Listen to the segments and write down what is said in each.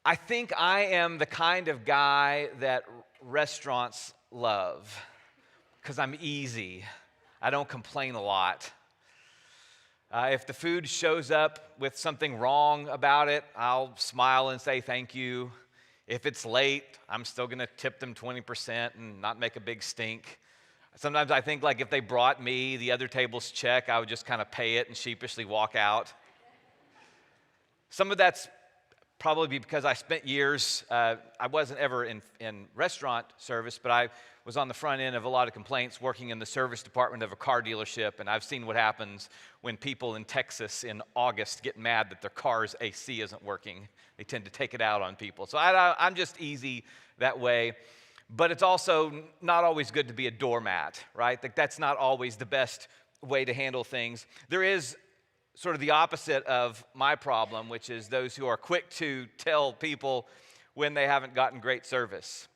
I think I am the kind of guy that restaurants love because I'm easy. I don't complain a lot. If the food shows up with something wrong about it, I'll smile and say thank you. If it's late, I'm still going to tip them 20% and not make a big stink. Sometimes I think like if they brought me the other table's check, I would just kind of pay it and sheepishly walk out. Some of that's probably because I spent years, I wasn't ever in restaurant service, but I was on the front end of a lot of complaints working in the service department of a car dealership, and I've seen what happens when people in Texas in August get mad that their car's AC isn't working. They tend to take it out on people. So I'm just easy that way. But it's also not always good to be a doormat, right? Like that's not always the best way to handle things. There is sort of the opposite of my problem, which is those who are quick to tell people when they haven't gotten great service.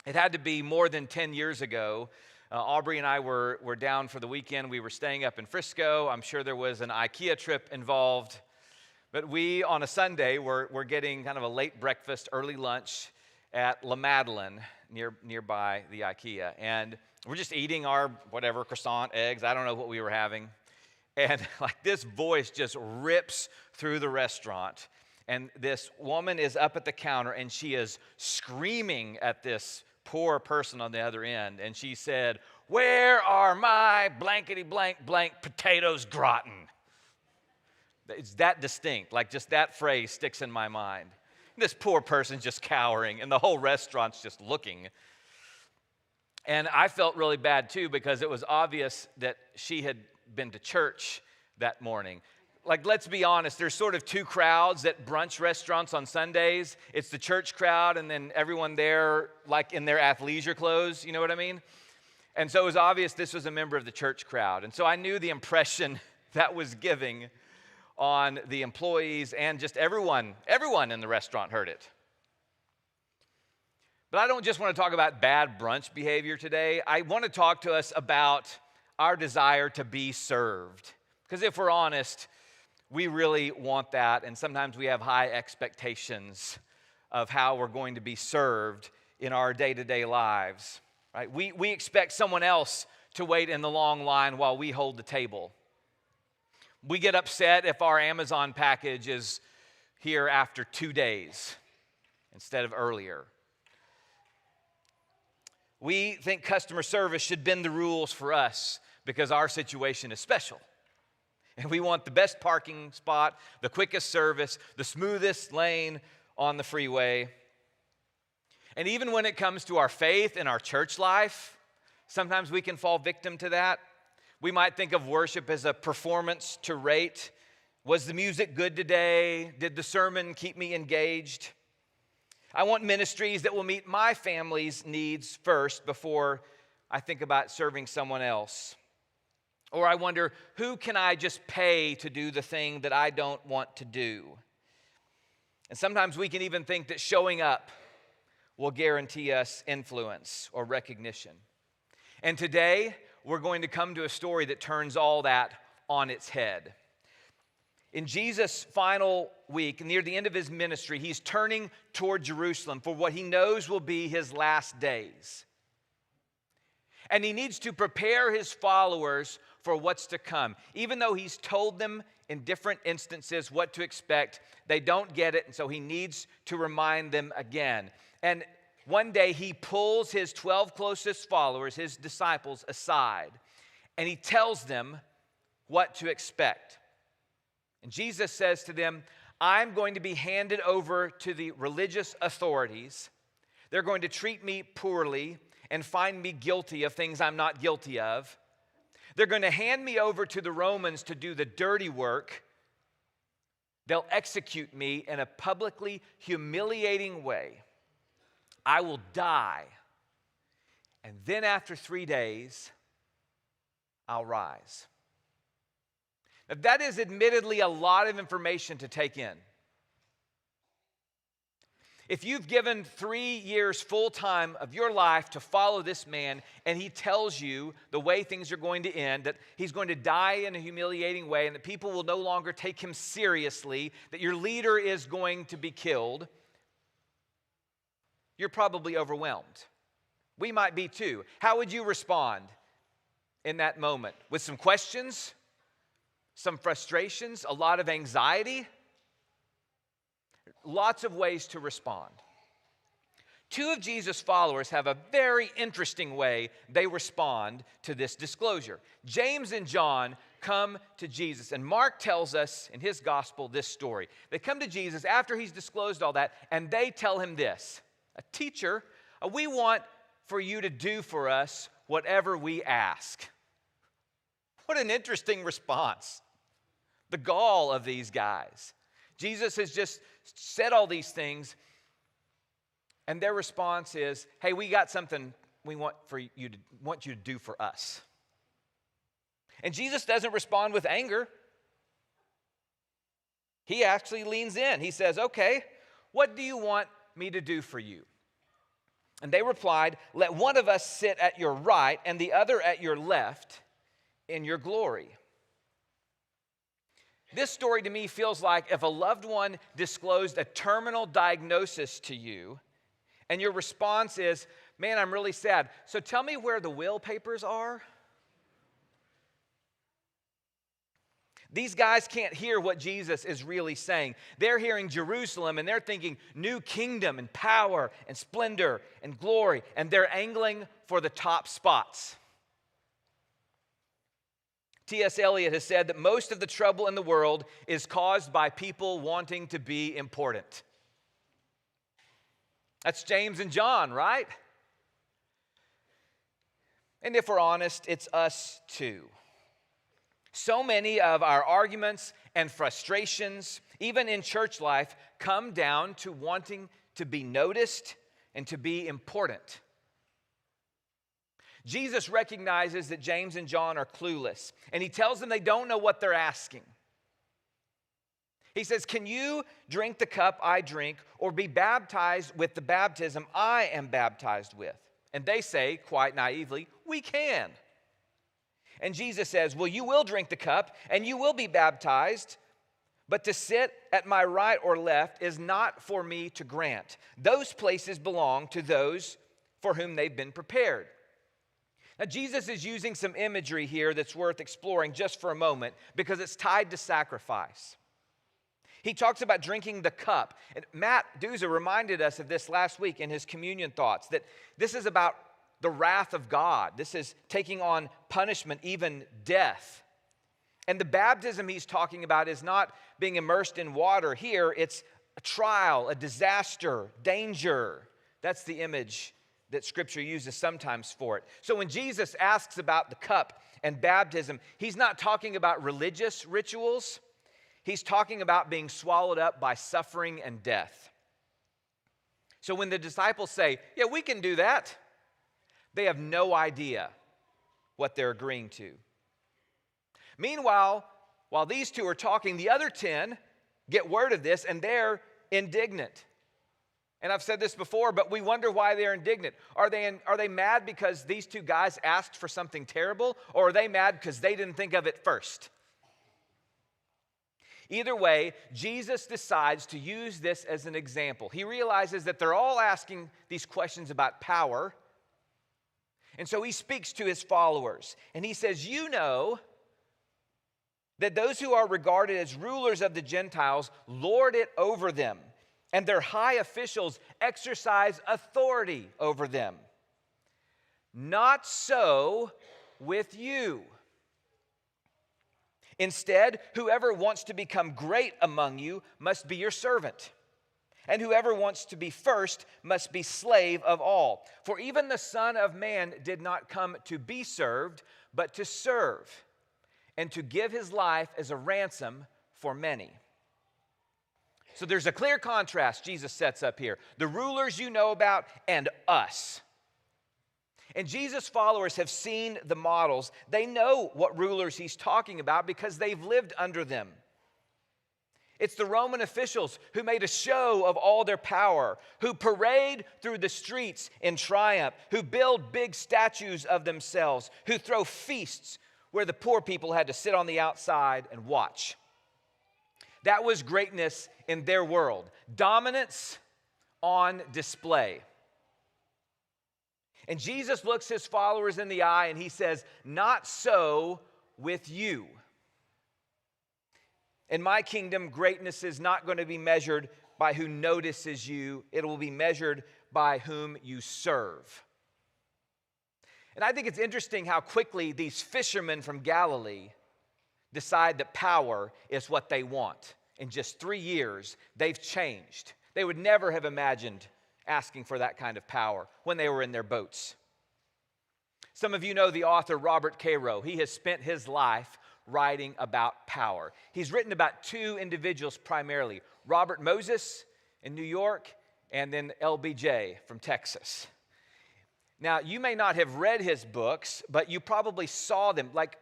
It had to be more than 10 years ago. Aubrey and I were down for the weekend. We were staying up in Frisco. I'm sure there was an IKEA trip involved. But we, on a Sunday, were getting kind of a late breakfast, early lunch at La Madeleine nearby the IKEA. And we're just eating our whatever, croissant, eggs. I don't know what we were having. And like this voice just rips through the restaurant. And this woman is up at the counter and she is screaming at this poor person on the other end. And she said, "Where are my blankety blank blank potatoes gratin?" It's that distinct, like just that phrase sticks in my mind. And this poor person's just cowering and the whole restaurant's just looking. And I felt really bad too because it was obvious that she had been to church that morning. Like, let's be honest, there's sort of two crowds at brunch restaurants on Sundays. It's the church crowd and then everyone there like in their athleisure clothes, you know what I mean? And so it was obvious this was a member of the church crowd. And so I knew the impression that was giving on the employees and just everyone in the restaurant heard it. But I don't just want to talk about bad brunch behavior today. I want to talk to us about our desire to be served. Because if we're honest, we really want that, and sometimes we have high expectations of how we're going to be served in our day-to-day lives. Right? We expect someone else to wait in the long line while we hold the table. We get upset if our Amazon package is here after 2 days instead of earlier. We think customer service should bend the rules for us because our situation is special. And we want the best parking spot, the quickest service, the smoothest lane on the freeway. And even when it comes to our faith and our church life, sometimes we can fall victim to that. We might think of worship as a performance to rate. Was the music good today? Did the sermon keep me engaged? I want ministries that will meet my family's needs first before I think about serving someone else. Or I wonder, who can I just pay to do the thing that I don't want to do? And sometimes we can even think that showing up will guarantee us influence or recognition. And today, we're going to come to a story that turns all that on its head. In Jesus' final week, near the end of his ministry, he's turning toward Jerusalem for what he knows will be his last days. And he needs to prepare his followers for what's to come. Even though he's told them in different instances what to expect, they don't get it, and so he needs to remind them again. And one day he pulls his 12 closest followers, his disciples, aside, and he tells them what to expect. And Jesus says to them, "I'm going to be handed over to the religious authorities. They're going to treat me poorly and find me guilty of things I'm not guilty of. They're going to hand me over to the Romans to do the dirty work. They'll execute me in a publicly humiliating way. I will die. And then after 3 days, I'll rise." Now, that is admittedly a lot of information to take in. If you've given 3 years full time of your life to follow this man, and he tells you the way things are going to end, that he's going to die in a humiliating way, and that people will no longer take him seriously, that your leader is going to be killed, you're probably overwhelmed. We might be too. How would you respond in that moment? With some questions, some frustrations, a lot of anxiety? Lots of ways to respond. Two of Jesus' followers have a very interesting way they respond to this disclosure. James and John come to Jesus, and Mark tells us in his gospel this story. They come to Jesus after he's disclosed all that, and they tell him this: Teacher, we want for you to do for us whatever we ask. What an interesting response. The gall of these guys. Jesus has just said all these things, and their response is, hey, we got something we want you to do for us. And Jesus doesn't respond with anger. He actually leans in. He says, okay, what do you want me to do for you? And they replied, let one of us sit at your right and the other at your left in your glory. This story to me feels like if a loved one disclosed a terminal diagnosis to you, and your response is, man, I'm really sad. So tell me where the will papers are. These guys can't hear what Jesus is really saying. They're hearing Jerusalem, and they're thinking new kingdom and power and splendor and glory, and they're angling for the top spots. T.S. Eliot has said that most of the trouble in the world is caused by people wanting to be important. That's James and John, right? And if we're honest, it's us too. So many of our arguments and frustrations, even in church life, come down to wanting to be noticed and to be important. Jesus recognizes that James and John are clueless, and he tells them they don't know what they're asking. He says, can you drink the cup I drink or be baptized with the baptism I am baptized with? And they say, quite naively, we can. And Jesus says, well, you will drink the cup and you will be baptized, but to sit at my right or left is not for me to grant. Those places belong to those for whom they've been prepared. Now, Jesus is using some imagery here that's worth exploring just for a moment because it's tied to sacrifice. He talks about drinking the cup. And Matt Duza reminded us of this last week in his communion thoughts, that this is about the wrath of God. This is taking on punishment, even death. And the baptism he's talking about is not being immersed in water. Here, it's a trial, a disaster, danger. That's the image that Scripture uses sometimes for it. So when Jesus asks about the cup and baptism, he's not talking about religious rituals. He's talking about being swallowed up by suffering and death. So when the disciples say, yeah, we can do that, they have no idea what they're agreeing to. Meanwhile, while these two are talking, the other 10 get word of this and they're indignant. And I've said this before, but we wonder why they're indignant. Are they mad because these two guys asked for something terrible, or are they mad because they didn't think of it first? Either way, Jesus decides to use this as an example. He realizes that they're all asking these questions about power. And so he speaks to his followers. And he says, you know that those who are regarded as rulers of the Gentiles lord it over them, and their high officials exercise authority over them. Not so with you. Instead, whoever wants to become great among you must be your servant. And whoever wants to be first must be slave of all. For even the Son of Man did not come to be served, but to serve, and to give his life as a ransom for many. So there's a clear contrast Jesus sets up here. The rulers you know about and us. And Jesus' followers have seen the models. They know what rulers he's talking about because they've lived under them. It's the Roman officials who made a show of all their power, who parade through the streets in triumph, who build big statues of themselves, who throw feasts where the poor people had to sit on the outside and watch. That was greatness in their world. Dominance on display. And Jesus looks his followers in the eye and he says, "Not so with you. In my kingdom, greatness is not going to be measured by who notices you. It will be measured by whom you serve." And I think it's interesting how quickly these fishermen from Galilee decide that power is what they want. In just 3 years, they've changed. They would never have imagined asking for that kind of power when they were in their boats. Some of you know the author Robert Caro. He has spent his life writing about power. He's written about 2 individuals primarily, Robert Moses in New York and then LBJ from Texas. Now, you may not have read his books, but you probably saw them. Like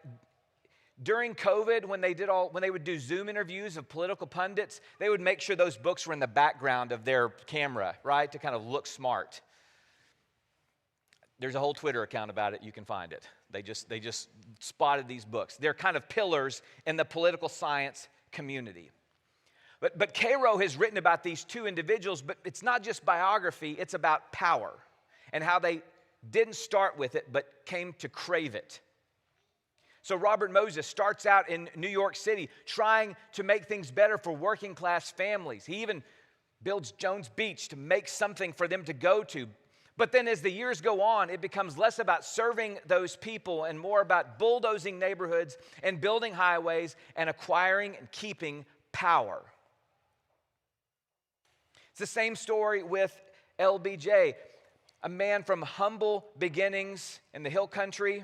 during COVID, when they would do Zoom interviews of political pundits, they would make sure those books were in the background of their camera, right, to kind of look smart. There's a whole Twitter account about it. You can find it. They just spotted these books. They're kind of pillars in the political science community. But Caro has written about these 2 individuals, but it's not just biography, it's about power and how they didn't start with it, but came to crave it. So Robert Moses starts out in New York City trying to make things better for working class families. He even builds Jones Beach to make something for them to go to. But then as the years go on, it becomes less about serving those people and more about bulldozing neighborhoods and building highways and acquiring and keeping power. It's the same story with LBJ, a man from humble beginnings in the hill country,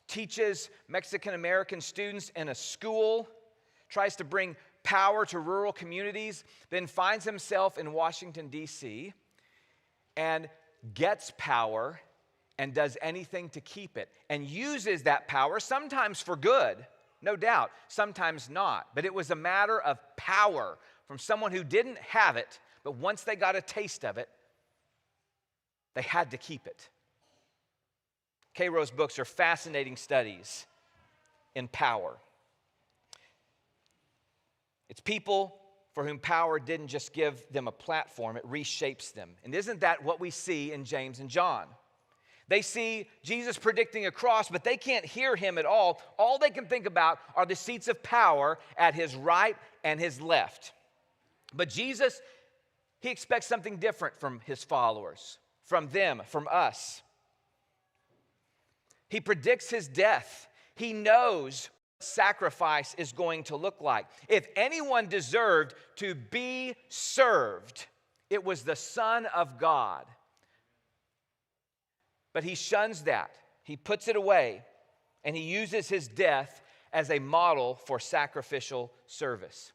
teaches Mexican-American students in a school, tries to bring power to rural communities, then finds himself in Washington, D.C., and gets power and does anything to keep it, and uses that power, sometimes for good, no doubt, sometimes not. But it was a matter of power from someone who didn't have it, but once they got a taste of it, they had to keep it. Caro's books are fascinating studies in power. It's people for whom power didn't just give them a platform, it reshapes them. And isn't that what we see in James and John? They see Jesus predicting a cross, but they can't hear him at all. All they can think about are the seats of power at his right and his left. But Jesus, he expects something different from his followers, from them, from us. He predicts his death. He knows what sacrifice is going to look like. If anyone deserved to be served, it was the Son of God. But he shuns that. He puts it away, and he uses his death as a model for sacrificial service.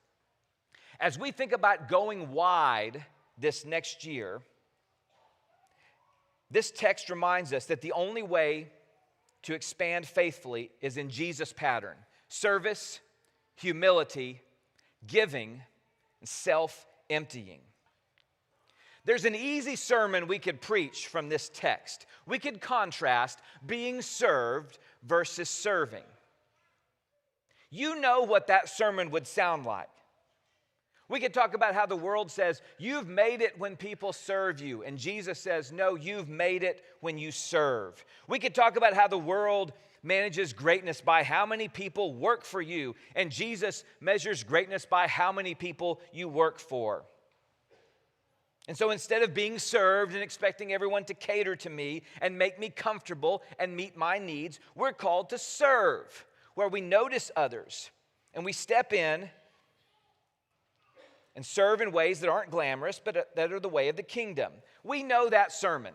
As we think about going wide this next year, this text reminds us that the only way to expand faithfully is in Jesus' pattern: service, humility, giving, and self-emptying. There's an easy sermon we could preach from this text. We could contrast being served versus serving. You know what that sermon would sound like. We could talk about how the world says, you've made it when people serve you. And Jesus says, no, you've made it when you serve. We could talk about how the world manages greatness by how many people work for you. And Jesus measures greatness by how many people you work for. And so instead of being served and expecting everyone to cater to me and make me comfortable and meet my needs, we're called to serve, where we notice others and we step in and serve in ways that aren't glamorous, but that are the way of the kingdom. We know that sermon.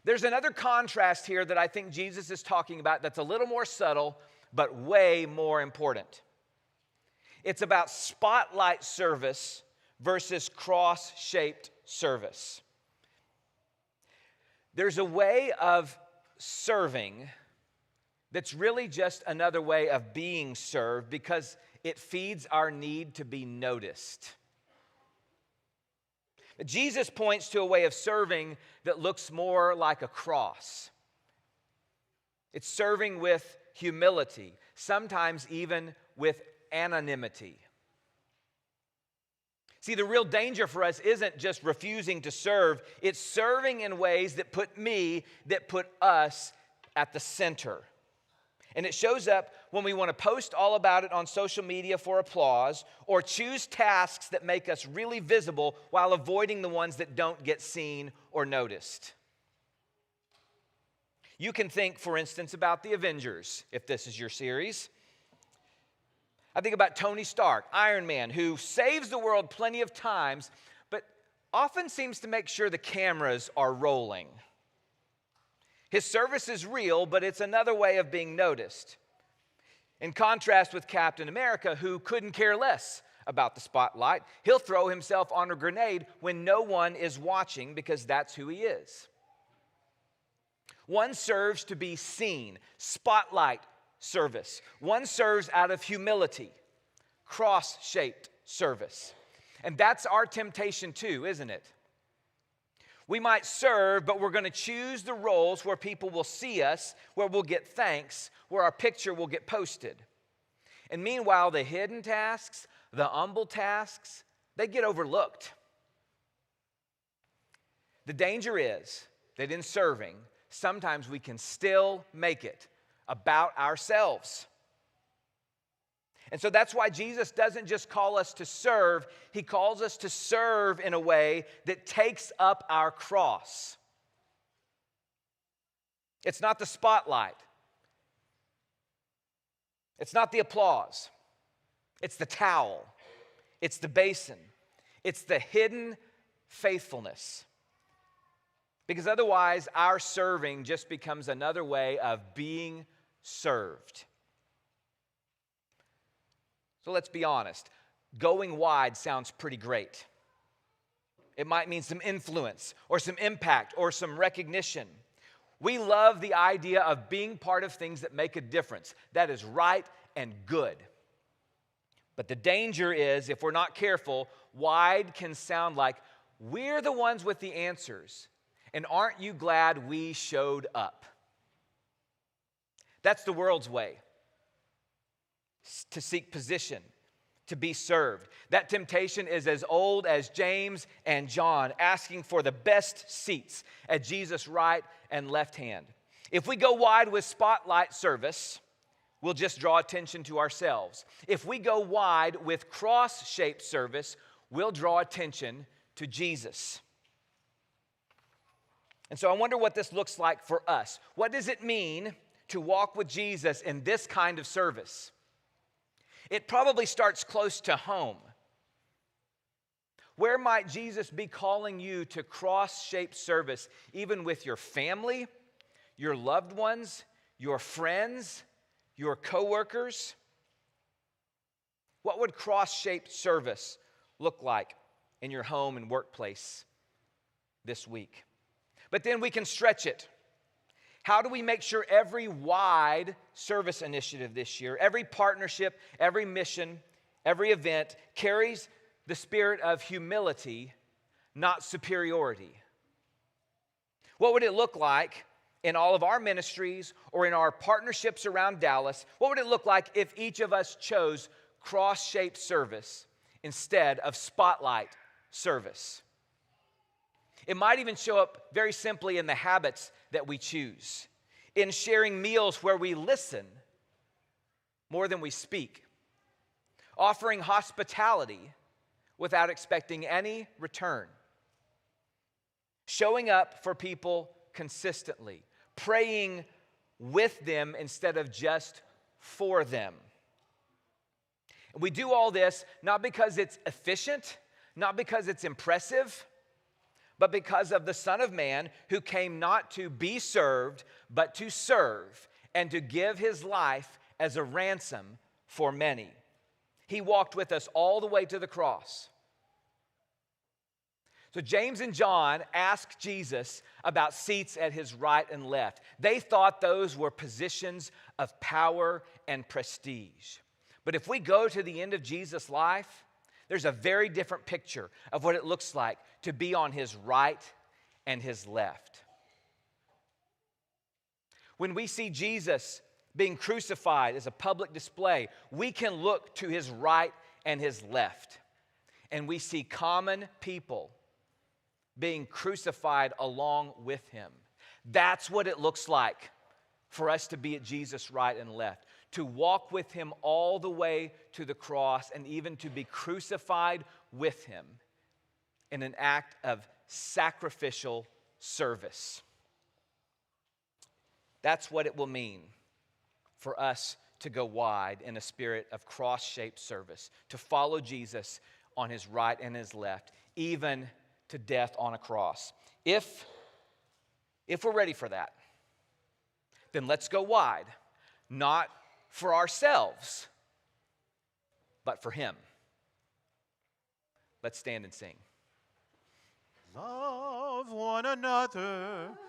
There's another contrast here that I think Jesus is talking about that's a little more subtle, but way more important. It's about spotlight service versus cross-shaped service. There's a way of serving that's really just another way of being served because it feeds our need to be noticed. Jesus points to a way of serving that looks more like a cross. It's serving with humility, sometimes even with anonymity. See, the real danger for us isn't just refusing to serve, it's serving in ways that put us at the center. And it shows up when we want to post all about it on social media for applause or choose tasks that make us really visible while avoiding the ones that don't get seen or noticed. You can think, for instance, about the Avengers, if this is your series. I think about Tony Stark, Iron Man, who saves the world plenty of times, but often seems to make sure the cameras are rolling. His service is real, but it's another way of being noticed. In contrast with Captain America, who couldn't care less about the spotlight, he'll throw himself on a grenade when no one is watching because that's who he is. One serves to be seen, spotlight service. One serves out of humility, cross-shaped service. And that's our temptation too, isn't it? We might serve, but we're going to choose the roles where people will see us, where we'll get thanks, where our picture will get posted. And meanwhile, the hidden tasks, the humble tasks, they get overlooked. The danger is that in serving, sometimes we can still make it about ourselves. And so that's why Jesus doesn't just call us to serve, he calls us to serve in a way that takes up our cross. It's not the spotlight. It's not the applause. It's the towel. It's the basin. It's the hidden faithfulness. Because otherwise, our serving just becomes another way of being served. So let's be honest. Going wide sounds pretty great. It might mean some influence or some impact or some recognition. We love the idea of being part of things that make a difference. That is right and good. But the danger is, if we're not careful, wide can sound like we're the ones with the answers. And aren't you glad we showed up? That's the world's way. To seek position, to be served. That temptation is as old as James and John asking for the best seats at Jesus' right and left hand. If we go wide with spotlight service, we'll just draw attention to ourselves. If we go wide with cross-shaped service, we'll draw attention to Jesus. And so I wonder what this looks like for us. What does it mean to walk with Jesus in this kind of service? It probably starts close to home. Where might Jesus be calling you to cross-shaped service, even with your family, your loved ones, your friends, your coworkers? What would cross-shaped service look like in your home and workplace this week? But then we can stretch it. How do we make sure every wide service initiative this year, every partnership, every mission, every event carries the spirit of humility, not superiority? What would it look like in all of our ministries or in our partnerships around Dallas? What would it look like if each of us chose cross-shaped service instead of spotlight service? It might even show up very simply in the habits that we choose, in sharing meals where we listen more than we speak, offering hospitality without expecting any return, showing up for people consistently, praying with them instead of just for them. We do all this not because it's efficient, not because it's impressive, but because of the Son of Man who came not to be served, but to serve and to give his life as a ransom for many. He walked with us all the way to the cross. So James and John asked Jesus about seats at his right and left. They thought those were positions of power and prestige. But if we go to the end of Jesus' life, there's a very different picture of what it looks like to be on his right and his left. When we see Jesus being crucified as a public display, we can look to his right and his left. and we see common people being crucified along with him. That's what it looks like for us to be at Jesus' right and left, to walk with him all the way to the cross and even to be crucified with him in an act of sacrificial service. That's what it will mean for us to go wide in a spirit of cross-shaped service, to follow Jesus on his right and his left, even to death on a cross. If we're ready for that, then let's go wide, not for ourselves, but for him. Let's stand and sing. Love one another